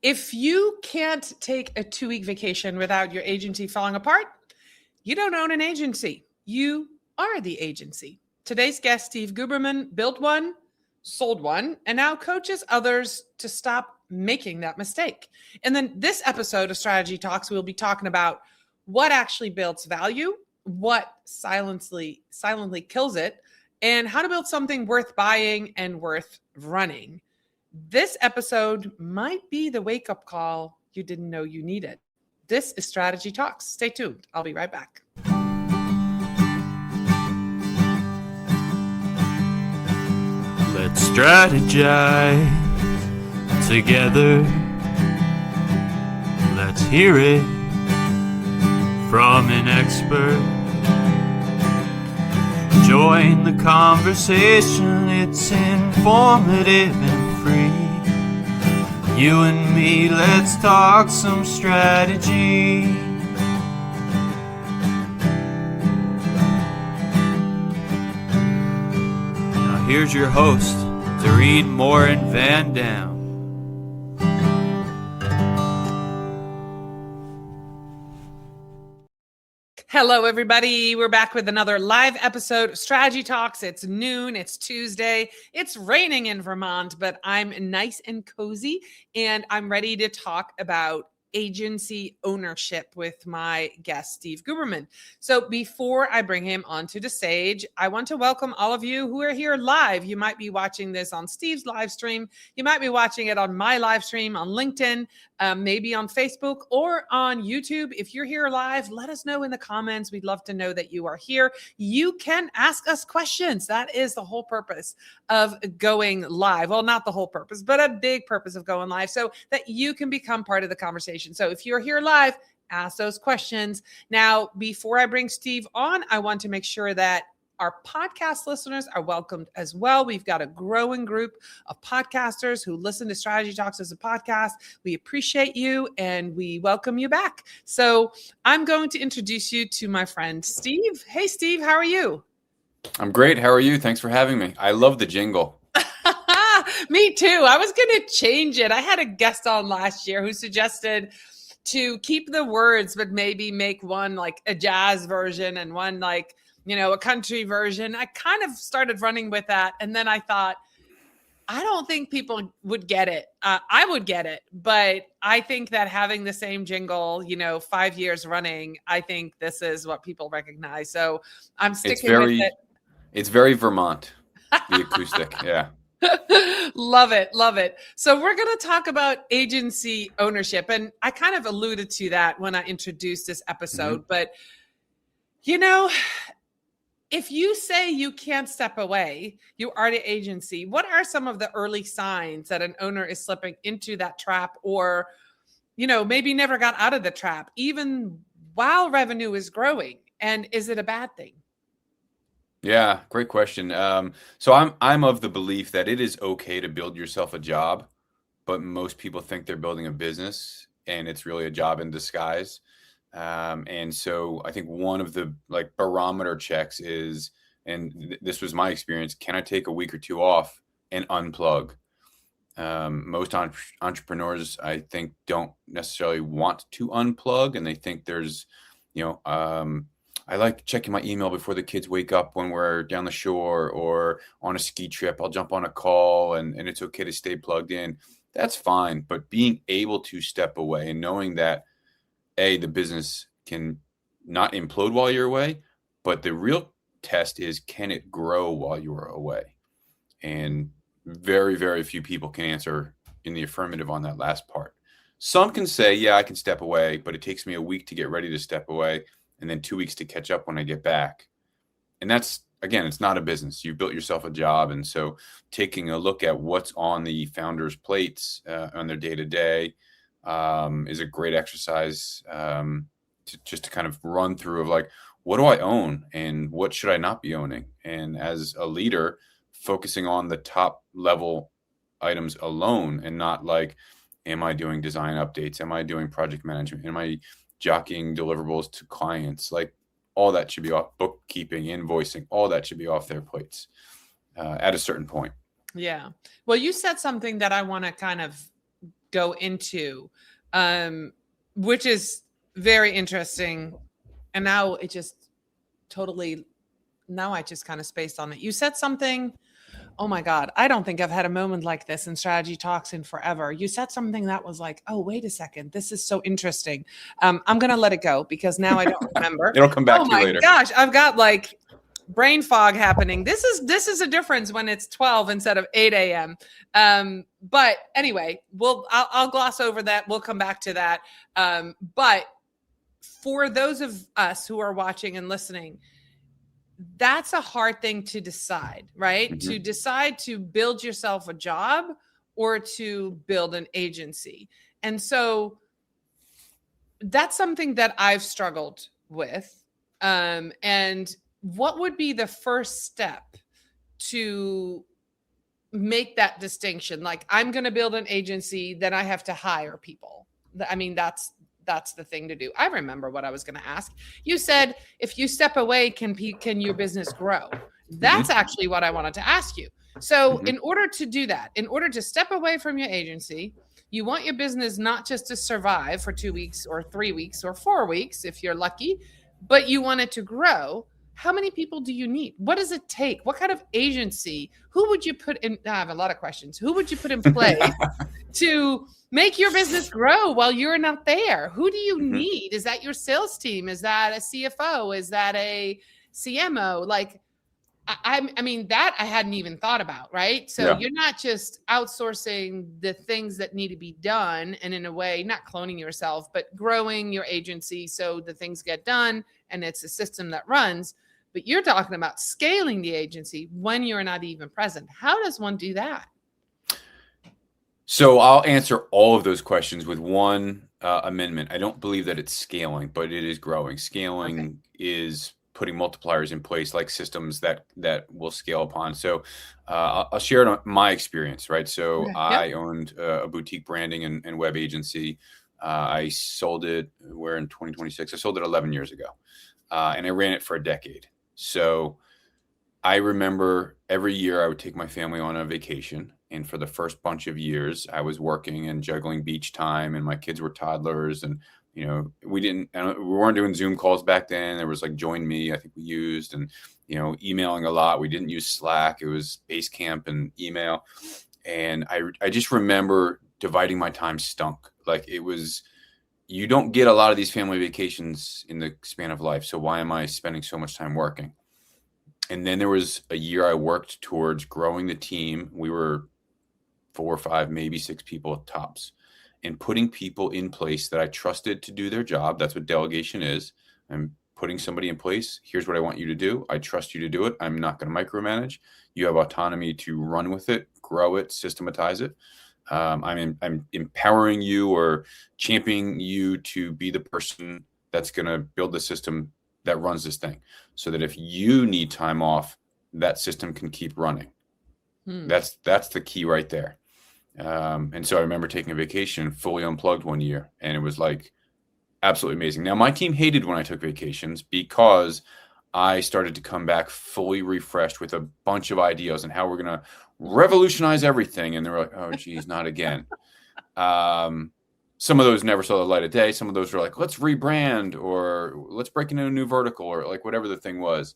If you can't take a 2-week vacation without your agency falling apart, you don't own an agency. You are the agency. Today's guest, Steve Guberman, built one, sold one, and now coaches others to stop making that mistake. And then this episode of Strategy Talks, we'll be talking about what actually builds value, what silently kills it, and how to build something worth buying and worth running. This episode might be the wake-up call you didn't know you needed. This is Strategy Talks. Stay tuned. I'll be right back. Let's strategize together. Let's hear it from an expert. Join the conversation, it's informative and free. You and me, let's talk some strategy. Now here's your host, Morin-van. Hello, everybody. We're back with another live episode of Strategy Talks. It's noon. It's Tuesday. It's raining in Vermont, but I'm nice and cozy, and I'm ready to talk about agency ownership with my guest, Steve Guberman. So before I bring him onto the stage, I want to welcome all of you who are here live. You might be watching this on Steve's live stream. You might be watching it on my live stream on LinkedIn, maybe on Facebook or on YouTube. If you're here live, let us know in the comments. We'd love to know that you are here. You can ask us questions. That is the whole purpose of going live. Well, not the whole purpose, but a big purpose of going live so that you can become part of the conversation. So if you're here live, ask those questions. Now, before I bring Steve on, I want to make sure that our podcast listeners are welcomed as well. We've got a growing group of podcasters who listen to Strategy Talks as a podcast. We appreciate you and we welcome you back. So I'm going to introduce you to my friend, Steve. Hey, Steve, how are you? I'm great. How are you? Thanks for having me. I love the jingle. Me too. I was going to change it. I had a guest on last year who suggested to keep the words, but maybe make one like a jazz version and one like, a country version. I kind of started running with that. And then I thought, I don't think people would get it. I would get it. But I think that having the same jingle, 5 years running, I think this is what people recognize. So I'm sticking with it. It's very Vermont, the acoustic. Yeah. Love it. Love it. So we're going to talk about agency ownership. And I kind of alluded to that when I introduced this episode. But, if you say you can't step away, you are the agency. What are some of the early signs that an owner is slipping into that trap or, maybe never got out of the trap, even while revenue is growing? And is it a bad thing? Yeah, great question. So I'm of the belief that it is okay to build yourself a job, but most people think they're building a business and it's really a job in disguise. And so I think one of the barometer checks is, and this was my experience, can I take a week or two off and unplug? Most entrepreneurs, I think, don't necessarily want to unplug, and they think there's, I like checking my email before the kids wake up when we're down the shore or on a ski trip. I'll jump on a call and it's okay to stay plugged in. That's fine. But being able to step away and knowing that, the business can not implode while you're away, but the real test is, can it grow while you are away? And very, very few people can answer in the affirmative on that last part. Some can say, yeah, I can step away, but it takes me a week to get ready to step away and then 2 weeks to catch up when I get back. And that's, again, it's not a business. You've built yourself a job. And so taking a look at what's on the founder's plates on their day-to-day is a great exercise to kind of run through of what do I own and what should I not be owning? And as a leader, focusing on the top level items alone and not am I doing design updates? Am I doing project management? Am I jockeying deliverables to clients? All that should be off. Bookkeeping, invoicing, all that should be off their plates at a certain point. Yeah. Well, you said something that I want to kind of go into, which is very interesting. And now it just now I just kind of spaced on it. You said something. Oh my God. I don't think I've had a moment like this in strategy talks in forever. You said something that was like, oh, wait a second. This is so interesting. I'm going to let it go because now I don't remember. It'll come back to you later. Oh my gosh. I've got like brain fog happening. This is a difference when it's 12 instead of 8 a.m. But anyway, I'll gloss over that. We'll come back to that. But for those of us who are watching and listening, that's a hard thing to decide, right? Mm-hmm. To decide to build yourself a job or to build an agency. And so that's something that I've struggled with. And what would be the first step to make that distinction? Like, I'm going to build an agency, then I have to hire people. I mean, that's the thing to do. I remember what I was going to ask. You said, if you step away, can your business grow? That's actually what I wanted to ask you. So in order to do that, in order to step away from your agency, you want your business not just to survive for 2 weeks or 3 weeks or 4 weeks, if you're lucky, but you want it to grow. How many people do you need? What does it take? What kind of agency? Who would you put in? I have a lot of questions. Who would you put in place to make your business grow while you're not there? Who do you need? Is that your sales team? Is that a CFO? Is that a CMO? Like, I mean, that I hadn't even thought about, right? So you're not just outsourcing the things that need to be done and in a way, not cloning yourself, but growing your agency so the things get done and it's a system that runs. But you're talking about scaling the agency when you're not even present. How does one do that? So I'll answer all of those questions with one amendment. I don't believe that it's scaling, but it is growing. Scaling is putting multipliers in place, like systems that will scale upon. So I'll share my experience, right? So I owned a boutique branding and web agency. I sold it, we're in 2026. I sold it 11 years ago, and I ran it for a decade. So I remember every year I would take my family on a vacation. And for the first bunch of years, I was working and juggling beach time, and my kids were toddlers. And, you know, we weren't doing Zoom calls back then. There was like Join Me, I think we used, and, you know, emailing a lot. We didn't use Slack. It was Basecamp and email. And I just remember dividing my time stunk. Like, it was, you don't get a lot of these family vacations in the span of life. So why am I spending so much time working? And then there was a year I worked towards growing the team. We were 4 or 5, maybe 6 people at tops, and putting people in place that I trusted to do their job. That's what delegation is. I'm putting somebody in place. Here's what I want you to do. I trust you to do it. I'm not going to micromanage. You have autonomy to run with it, grow it, systematize it. I'm empowering you or championing you to be the person that's going to build the system that runs this thing, so that if you need time off, that system can keep running. That's the key right there. And so I remember taking a vacation, fully unplugged one year, and it was like absolutely amazing. Now, my team hated when I took vacations because I started to come back fully refreshed with a bunch of ideas on how we're going to revolutionize everything. And they were like, oh, geez, not again. Some of those never saw the light of day. Some of those were like, let's rebrand, or let's break into a new vertical, or like whatever the thing was.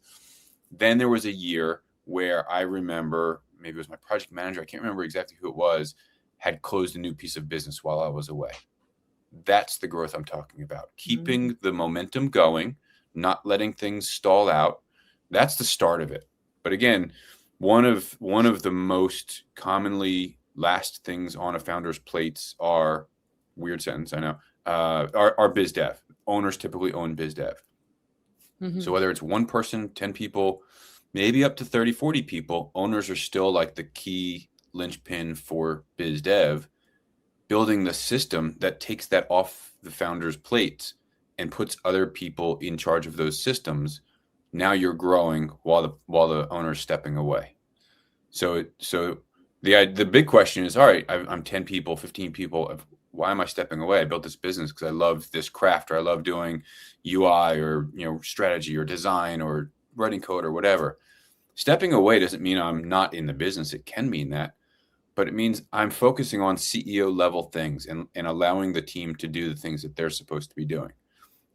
Then there was a year where I remember, maybe it was my project manager, I can't remember exactly who it was, had closed a new piece of business while I was away. That's the growth I'm talking about. Keeping the momentum going, not letting things stall out. That's the start of it. But again, one of the most commonly last things on a founder's plates are, weird sentence, I know, are biz dev. Owners typically own biz dev. So whether it's one person, 10 people, maybe up to 30, 40 people, owners are still like the key linchpin for biz dev. Building the system that takes that off the founder's plates and puts other people in charge of those systems. Now you're growing while the owner's stepping away. So the big question is, all right, I'm 10 people, 15 people. Why am I stepping away? I built this business because I love this craft, or I love doing UI, or, you know, strategy or design or writing code or whatever. Stepping away doesn't mean I'm not in the business. It can mean that. but it means I'm focusing on CEO level things and allowing the team to do the things that they're supposed to be doing.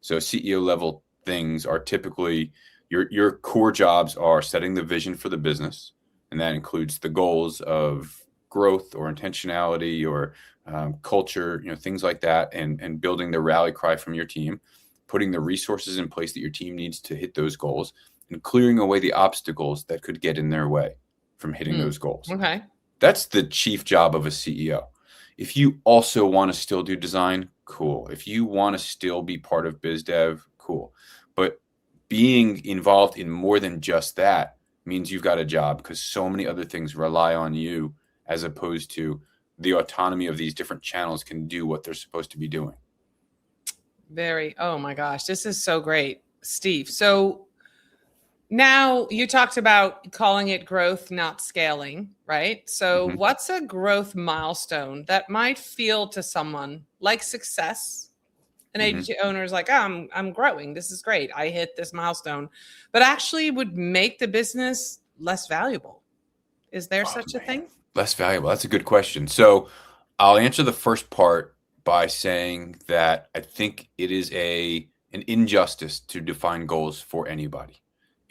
So CEO level things are typically your core jobs are setting the vision for the business, and that includes the goals of growth or intentionality or culture, things like that, and building the rally cry from your team, putting the resources in place that your team needs to hit those goals, and clearing away the obstacles that could get in their way from hitting those goals. Okay. That's the chief job of a CEO. If you also want to still do design, cool. If you want to still be part of biz dev, cool. But being involved in more than just that means you've got a job, because so many other things rely on you, as opposed to the autonomy of these different channels can do what they're supposed to be doing. Oh my gosh, this is so great, Steve. So now you talked about calling it growth, not scaling, right? So what's a growth milestone that might feel to someone like success? An agency owner is like, oh, I'm growing. This is great. I hit this milestone, but actually would make the business less valuable. Is there such a thing? Less valuable. That's a good question. So I'll answer the first part by saying that I think it is an injustice to define goals for anybody.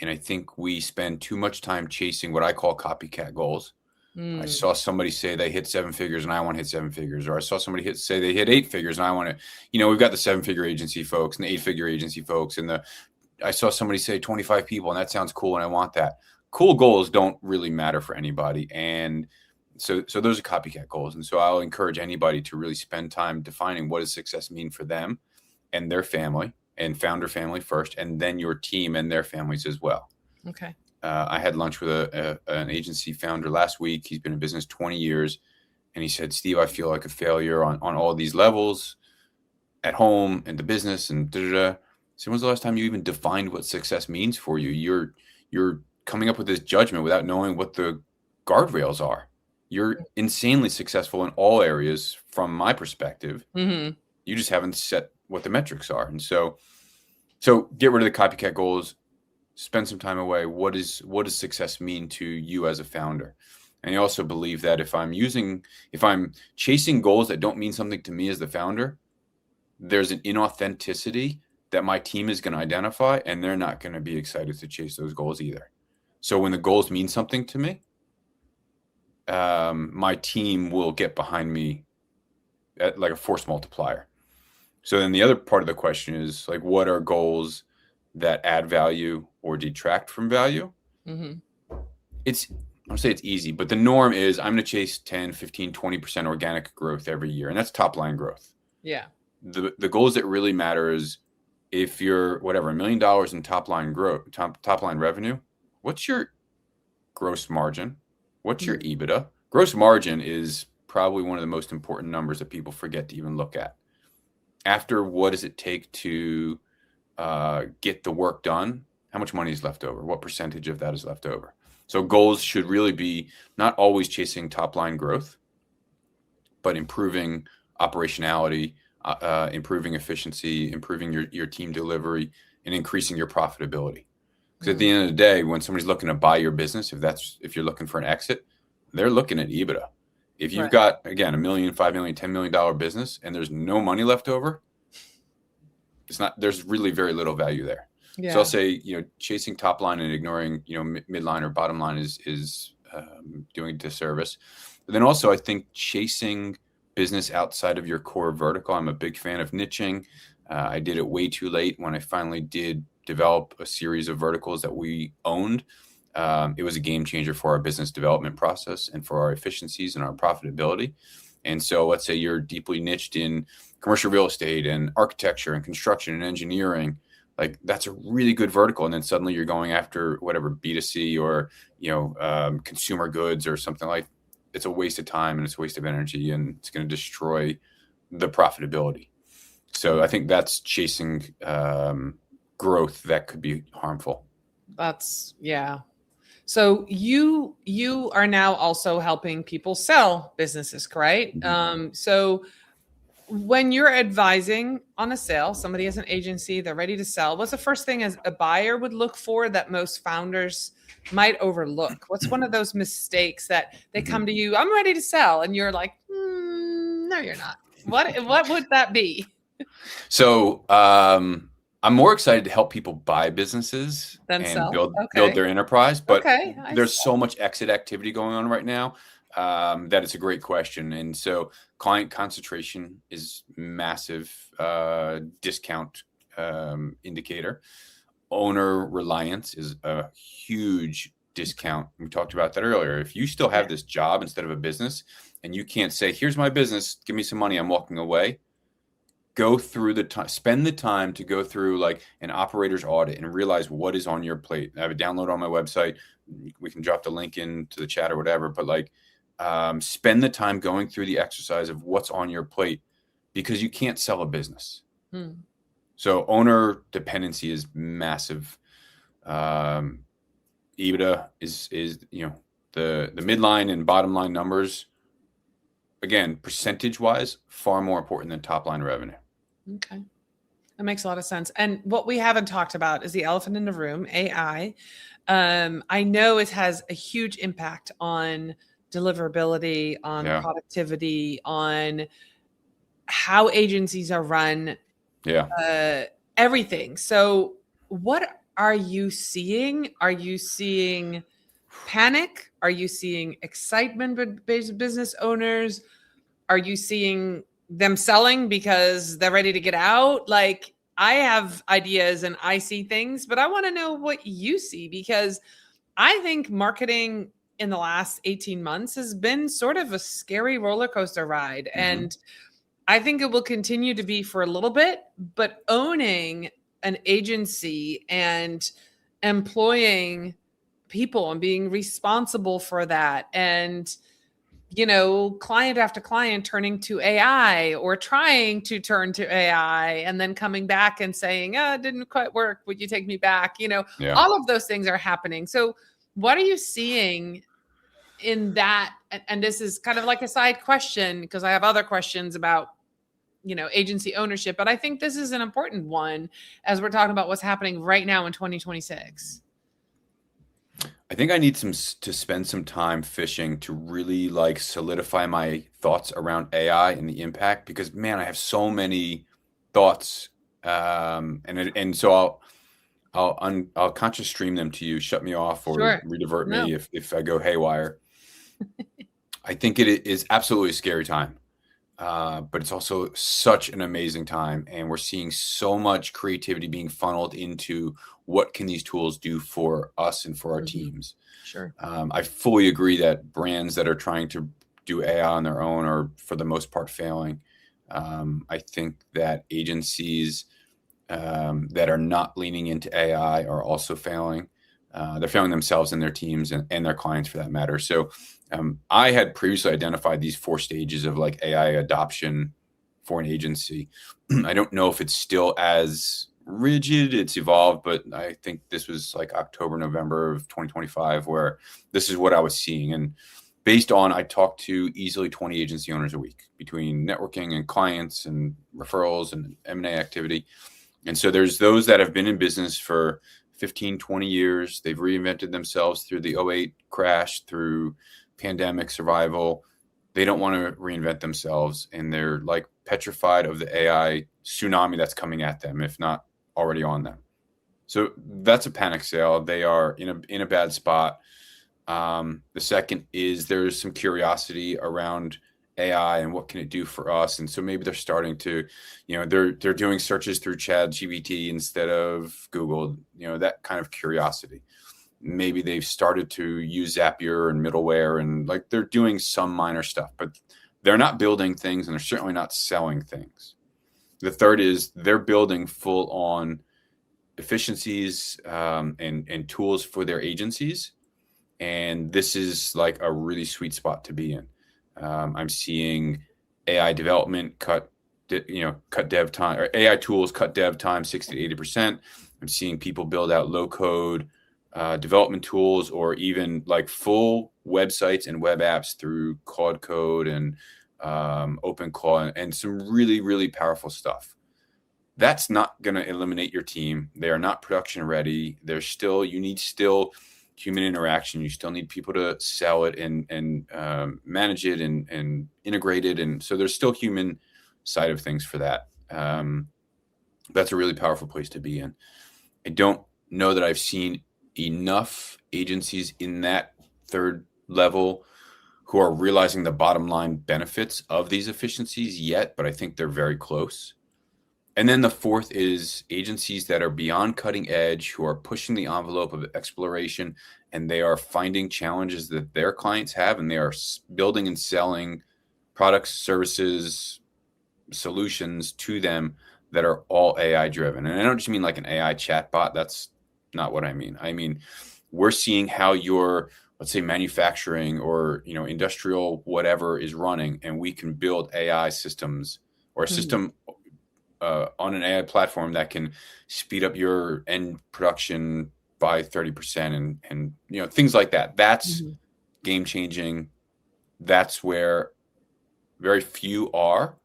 And I think we spend too much time chasing what I call copycat goals. I saw somebody say they hit 7 figures and I want to hit 7 figures. Or I saw somebody say they hit 8 figures and I want to, we've got the 7-figure agency folks and the 8-figure agency folks. And I saw somebody say 25 people and that sounds cool and I want that. Cool goals don't really matter for anybody. And so those are copycat goals. And so I'll encourage anybody to really spend time defining what does success mean for them and their family, and founder family first, and then your team and their families as well. Okay. I had lunch with an agency founder last week. He's been in business 20 years. And he said, Steve, I feel like a failure on all these levels, at home and the business and da-da-da. So when's the last time you even defined what success means for you? You're coming up with this judgment without knowing what the guardrails are. You're insanely successful in all areas from my perspective. You just haven't set what the metrics are. And so get rid of the copycat goals, spend some time away. What does success mean to you as a founder? And I also believe that if I'm chasing goals that don't mean something to me as the founder, there's an inauthenticity that my team is going to identify, and they're not going to be excited to chase those goals either. So when the goals mean something to me, my team will get behind me at like a force multiplier. So then the other part of the question is like, what are goals that add value or detract from value? I'll say it's easy, but the norm is I'm going to chase 10, 15, 20% organic growth every year. And that's top line growth. Yeah. The goals that really matter is if you're $1 million in top line growth, top line revenue, what's your gross margin? What's your EBITDA? Gross margin is probably one of the most important numbers that people forget to even look at. After what does it take to get the work done? How much money is left over? What percentage of that is left over? So goals should really be not always chasing top line growth, but improving operationality, improving efficiency, improving your team delivery, and increasing your profitability. Because at the end of the day, when somebody's looking to buy your business, if you're looking for an exit, they're looking at EBITDA. If you've got, again, $1 million, $5 million, $10 million business and there's no money left over, there's really very little value there. Yeah. So I'll say, chasing top line and ignoring, midline or bottom line is doing a disservice. But then also I think chasing business outside of your core vertical. I'm a big fan of niching. I did it way too late when I finally did develop a series of verticals that we owned. It was a game changer for our business development process and for our efficiencies and our profitability. And so let's say you're deeply niched in commercial real estate and architecture and construction and engineering. Like that's a really good vertical. And then suddenly you're going after whatever B2C or, consumer goods or something like. It's a waste of time and it's a waste of energy and it's going to destroy the profitability. So I think that's chasing growth that could be harmful. So you are now also helping people sell businesses, right? So when you're advising on a sale, somebody has an agency, they're ready to sell. What's the first thing as a buyer would look for that most founders might overlook? What's one of those mistakes that they come to you, I'm ready to sell, and you're like, no, you're not. What would that be? So I'm more excited to help people buy businesses Then and sell. build Okay. their enterprise. But Okay. there's so much exit activity going on right now that it's a great question. And so client concentration is massive discount indicator. Owner reliance is a huge discount. We talked about that earlier. If you still have this job instead of a business and you can't say, here's my business, give me some money, I'm walking away. Go through the time, spend the time to go through like an operator's audit and realize what is on your plate. I have a download on my website. We can drop the link into the chat or whatever, but like spend the time going through the exercise of what's on your plate, because you can't sell a business. So owner dependency is massive. EBITDA is the midline and bottom line numbers, again, percentage wise, far more important than top line revenue. Okay. That makes a lot of sense. And what we haven't talked about is the elephant in the room, AI. I know it has a huge impact on deliverability, on productivity, on how agencies are run, everything. So what are you seeing? Are you seeing panic? Are you seeing excitement with business owners? Are you seeing them selling because they're ready to get out? Like, I have ideas and I see things, but I want to know what you see, because I think marketing in the last 18 months has been sort of a scary roller coaster ride. And I think it will continue to be for a little bit, but owning an agency and employing people and being responsible for that, and client after client turning to AI or trying to turn to AI and then coming back and saying, it didn't quite work, would you take me back? All of those things are happening. So what are you seeing in that? And this is kind of like a side question, because I have other questions about agency ownership, but I think this is an important one as we're talking about what's happening right now in 2026. I think I need to spend some time fishing to really like solidify my thoughts around AI and the impact, because man, I have so many thoughts, and so I'll conscious stream them to you. Shut me off or redivert me if I go haywire. I think it is absolutely a scary time. But it's also such an amazing time, and we're seeing so much creativity being funneled into what can these tools do for us and for our teams. Sure. I fully agree that brands that are trying to do AI on their own are, for the most part, failing. I think that agencies that are not leaning into AI are also failing. They're failing themselves and their teams and their clients, for that matter. So I had previously identified these 4 stages of like AI adoption for an agency. I don't know if it's still as rigid, it's evolved, but I think this was like October, November of 2025, where this is what I was seeing. And based on, I talked to easily 20 agency owners a week between networking and clients and referrals and M&A activity. And so there's those that have been in business for 15, 20 years. They've reinvented themselves through the 2008 crash, through pandemic survival. They don't want to reinvent themselves, and they're like petrified of the AI tsunami that's coming at them, if not already on them. So that's a panic sale. They are in a bad spot. The second is there's some curiosity around AI and what can it do for us. And so maybe they're starting to, they're doing searches through ChatGPT instead of Google, that kind of curiosity. Maybe they've started to use Zapier and middleware, and like they're doing some minor stuff, but they're not building things, and they're certainly not selling things. The third is they're building full on efficiencies and tools for their agencies. And this is like a really sweet spot to be in. I'm seeing AI development cut dev time, or AI tools cut dev time 60 to 80%. I'm seeing people build out low code development tools, or even like full websites and web apps through Claude Code and OpenClaw, and some really, really powerful stuff. That's not going to eliminate your team. They are not production ready. You need human interaction. You still need people to sell it and manage it and integrate it. And so there's still human side of things for that. That's a really powerful place to be in. I don't know that I've seen enough agencies in that third level who are realizing the bottom line benefits of these efficiencies yet, but I think they're very close. And then the fourth is agencies that are beyond cutting edge, who are pushing the envelope of exploration, and they are finding challenges that their clients have, and they are building and selling products, services, solutions to them that are all AI driven. And I don't just mean like an AI chatbot. That's not what I mean. I mean, we're seeing how your, let's say, manufacturing or, industrial whatever is running, and we can build AI systems or a system on an AI platform that can speed up your end production by 30% and things like that. That's game changing. That's where very few are,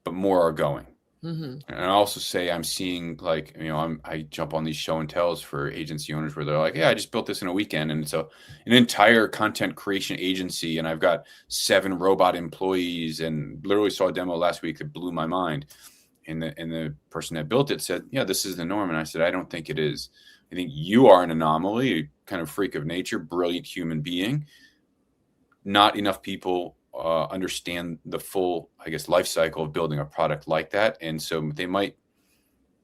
but more are going. And I also say I'm seeing, like, I jump on these show and tells for agency owners where they're like, yeah, I just built this in a weekend, and it's an entire content creation agency, and I've got 7 robot employees, and literally saw a demo last week that blew my mind. And the person that built it said, yeah, this is the norm. And I said, I don't think it is. I think you are an anomaly, a kind of freak of nature, brilliant human being. Not enough people understand the full, I guess, life cycle of building a product like that. And so they might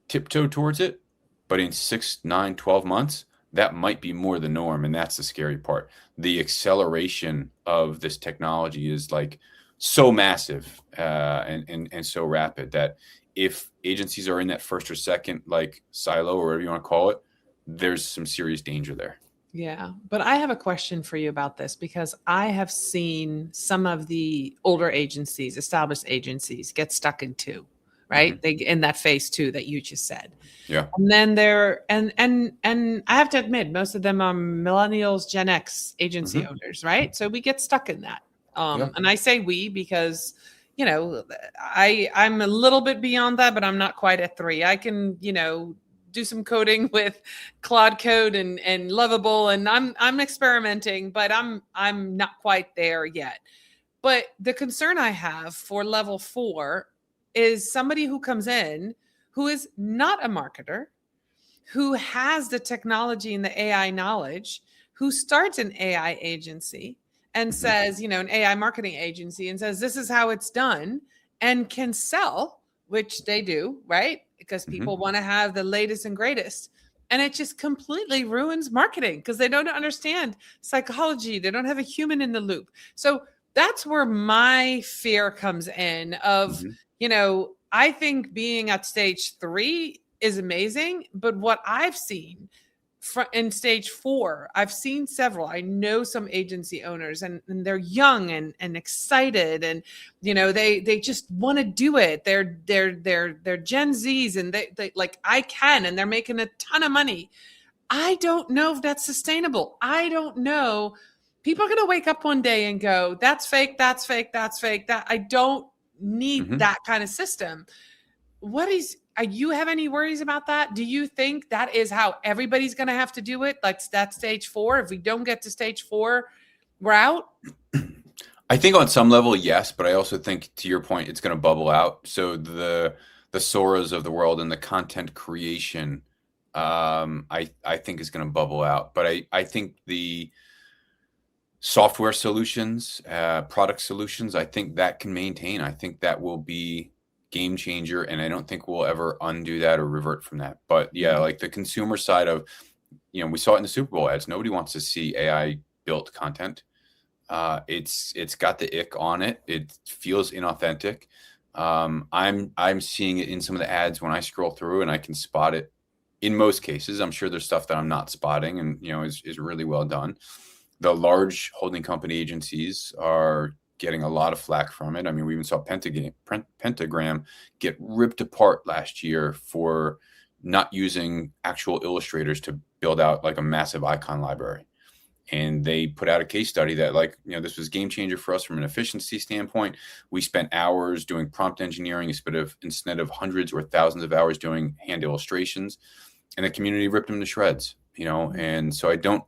tiptoe towards it, but in 6, 9, 12 months, that might be more the norm. And that's the scary part. The acceleration of this technology is like so massive and so rapid that if agencies are in that first or second, like, silo or whatever you want to call it, there's some serious danger there. Yeah. But I have a question for you about this, because I have seen some of the older agencies, established agencies, get stuck in 2, right? They in that phase 2 that you just said. Yeah. And then and I have to admit, most of them are millennials, Gen X agency owners, right? So we get stuck in that. And I say we because, I'm a little bit beyond that, but I'm not quite at 3. I can, do some coding with Claude Code and Lovable, and I'm experimenting, but I'm not quite there yet. But the concern I have for level 4 is somebody who comes in who is not a marketer, who has the technology and the AI knowledge, who starts an AI agency and says, an AI marketing agency, and says, this is how it's done, and can sell, which they do, right? Because people want to have the latest and greatest. And it just completely ruins marketing because they don't understand psychology. They don't have a human in the loop. So that's where my fear comes in of, I think being at stage 3 is amazing. But what I've seen in stage 4, I've seen several. I know some agency owners, and they're young and excited, and they just want to do it. They're Gen Zs, and they like, I can, and they're making a ton of money. I don't know if that's sustainable. I don't know. People are going to wake up one day and go, that's fake, that's fake, that's fake. That I don't need that kind of system. You have any worries about that? Do you think that is how everybody's going to have to do it? Like, that's stage 4. If we don't get to stage 4, we're out. I think on some level, yes, but I also think, to your point, it's going to bubble out. So the Soras of the world and the content creation, I think is going to bubble out. But I think the software solutions, product solutions, I think that can maintain. I think that will be game changer, and I don't think we'll ever undo that or revert from that. But yeah, like the consumer side of, we saw it in the Super Bowl ads. Nobody wants to see AI built content. It's got the ick on it. It feels inauthentic. I'm seeing it in some of the ads when I scroll through, and I can spot it in most cases. I'm sure there's stuff that I'm not spotting, and is really well done. The large holding company agencies are getting a lot of flack from it. I mean, we even saw Pentagram get ripped apart last year for not using actual illustrators to build out like a massive icon library. And they put out a case study that, like, this was a game changer for us from an efficiency standpoint. We spent hours doing prompt engineering instead of hundreds or thousands of hours doing hand illustrations, and the community ripped them to shreds. And so I don't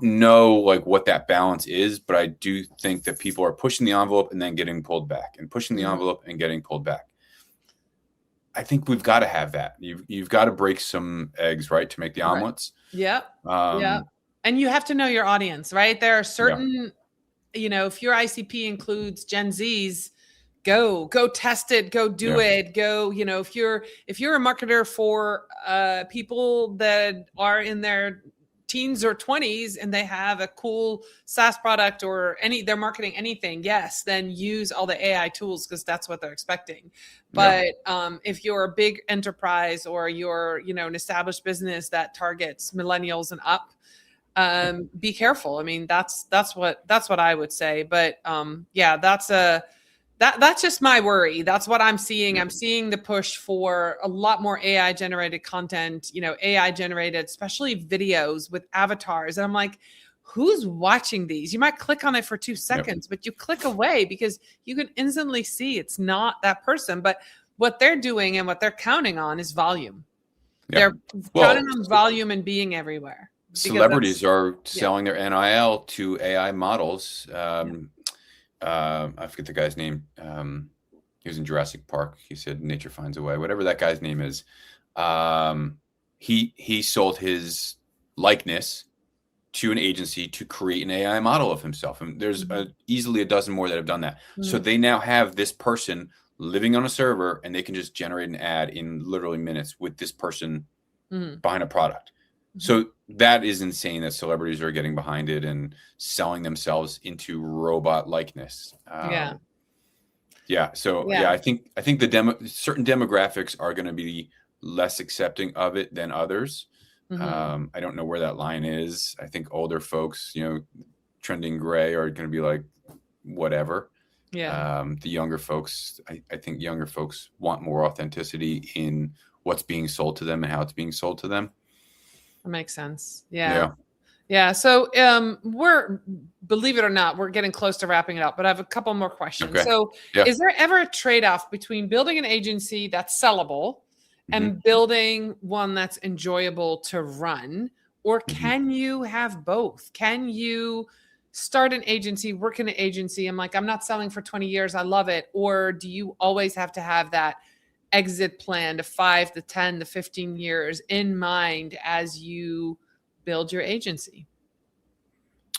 know like what that balance is, but I do think that people are pushing the envelope and then getting pulled back, and pushing the envelope and getting pulled back. I think we've got to have that. You've got to break some eggs, right, to make the omelets. Yeah. And you have to know your audience, right? There are certain, if your ICP includes Gen Zs, go test it, go do it, go, if you're a marketer for people that are in their teens or 20s and they have a cool SaaS product or they're marketing anything, yes, then use all the AI tools because that's what they're expecting. But if you're a big enterprise or you're, an established business that targets millennials and up, be careful. I mean, that's what I would say. But that's just my worry. That's what I'm seeing. I'm seeing the push for a lot more AI generated content, AI generated, especially videos with avatars. And I'm like, who's watching these? You might click on it for 2 seconds, but you click away because you can instantly see it's not that person. But what they're doing and what they're counting on is volume. They're counting on volume and being everywhere. Celebrities are selling their NIL to AI models. I forget the guy's name. He was in Jurassic Park. He said nature finds a way, whatever that guy's name is. He sold his likeness to an agency to create an AI model of himself. And there's easily a dozen more that have done that. So they now have this person living on a server and they can just generate an ad in literally minutes with this person behind a product. So that is insane that celebrities are getting behind it and selling themselves into robot likeness. I think certain demographics are going to be less accepting of it than others. I don't know where that line is. I think older folks, trending gray, are going to be like, whatever. The younger folks, I think younger folks want more authenticity in what's being sold to them and how it's being sold to them. That makes sense. Yeah. So believe it or not, we're getting close to wrapping it up, but I have a couple more questions. Okay. So is there ever a trade-off between building an agency that's sellable and building one that's enjoyable to run? Or can you have both? Can you start an agency, work in an agency? I'm not selling for 20 years. I love it. Or do you always have to have that exit plan to 5 to 10 to 15 years in mind as you build your agency?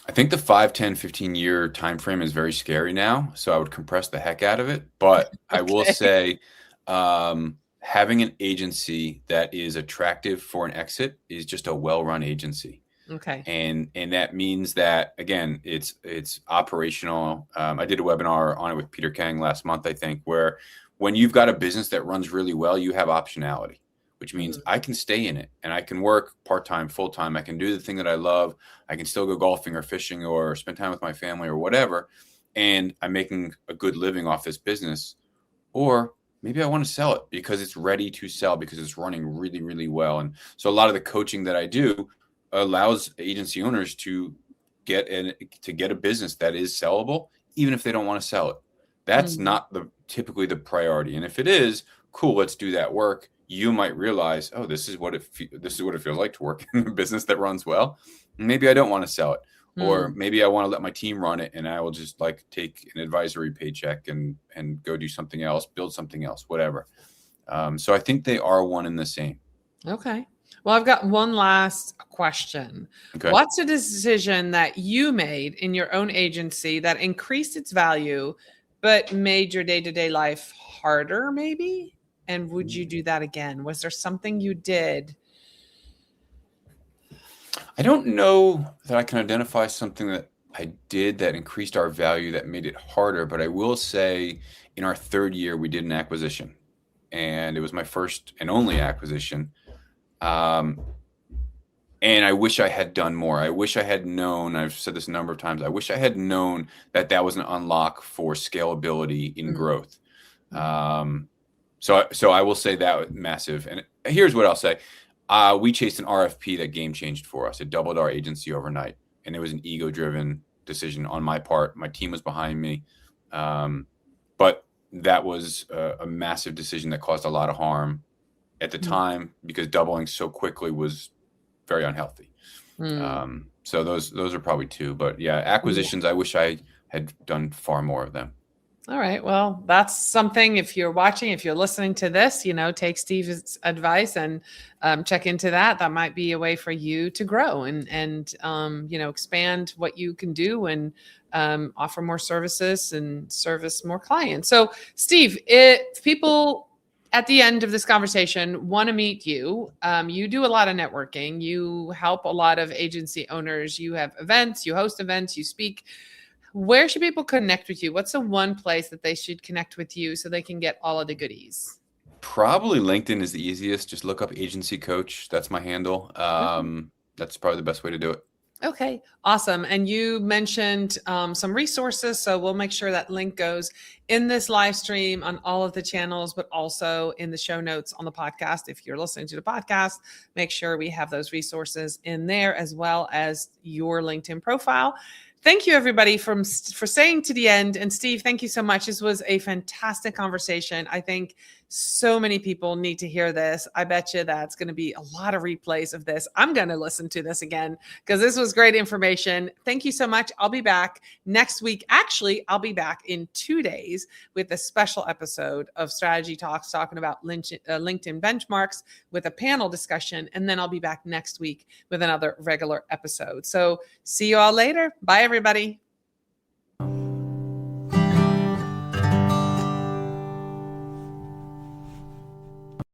I think the 5, 10, 15 year time frame is very scary now. So I would compress the heck out of it. But I will say having an agency that is attractive for an exit is just a well-run agency. Okay. And that means that, again, it's operational. I did a webinar on it with Peter Kang last month, I think, where when you've got a business that runs really well, you have optionality, which means I can stay in it and I can work part-time, full-time. I can do the thing that I love. I can still go golfing or fishing or spend time with my family or whatever. And I'm making a good living off this business. Or maybe I want to sell it because it's ready to sell, because it's running really, really well. And so a lot of the coaching that I do allows agency owners to get a business that is sellable, even if they don't want to sell it. That's not typically the priority. And if it is, cool, let's do that work. You might realize, oh, this is what it feels like to work in a business that runs well. Maybe I don't want to sell it, or maybe I want to let my team run it, and I will just take an advisory paycheck and go do something else, build something else, whatever. So I think they are one and the same. Okay. Well, I've got one last question. Okay. What's a decision that you made in your own agency that increased its value, but made your day-to-day life harder, maybe? And would you do that again? Was there something you did? I don't know that I can identify something that I did that increased our value that made it harder, but I will say in our third year, we did an acquisition, and it was my first and only acquisition. And I wish I had done more. I wish I had known, I've said this a number of times, I wish I had known that was an unlock for scalability in growth. So I will say that was massive. And here's what I'll say. We chased an RFP that game changed for us. It doubled our agency overnight. and it was an ego-driven decision on my part. My team was behind me, but that was a massive decision that caused a lot of harm at the time, because doubling so quickly was very unhealthy. So those are probably two. But yeah, acquisitions, I wish I had done far more of them. All right. Well, that's something, if you're watching, if you're listening to this, take Steve's advice and check into that. That might be a way for you to grow and expand what you can do and offer more services and service more clients. So, Steve, if people at the end of this conversation want to meet you, you do a lot of networking. You help a lot of agency owners. You have events, you host events, you speak. Where should people connect with you? What's the one place that they should connect with you so they can get all of the goodies? Probably LinkedIn is the easiest. Just look up Agency Coach. That's my handle. That's probably the best way to do it. Okay, awesome. And you mentioned some resources, so we'll make sure that link goes in this live stream on all of the channels, but also in the show notes on the podcast. If you're listening to the podcast, make sure we have those resources in there, as well as your LinkedIn profile. Thank you, everybody, for staying to the end. And Steve, thank you so much. This was a fantastic conversation. I think so many people need to hear this. I bet you that's going to be a lot of replays of this. I'm going to listen to this again because this was great information. Thank you so much. I'll be back next week. Actually, I'll be back in 2 days with a special episode of Strategy Talks talking about LinkedIn benchmarks with a panel discussion. And then I'll be back next week with another regular episode. So see you all later. Bye, everybody.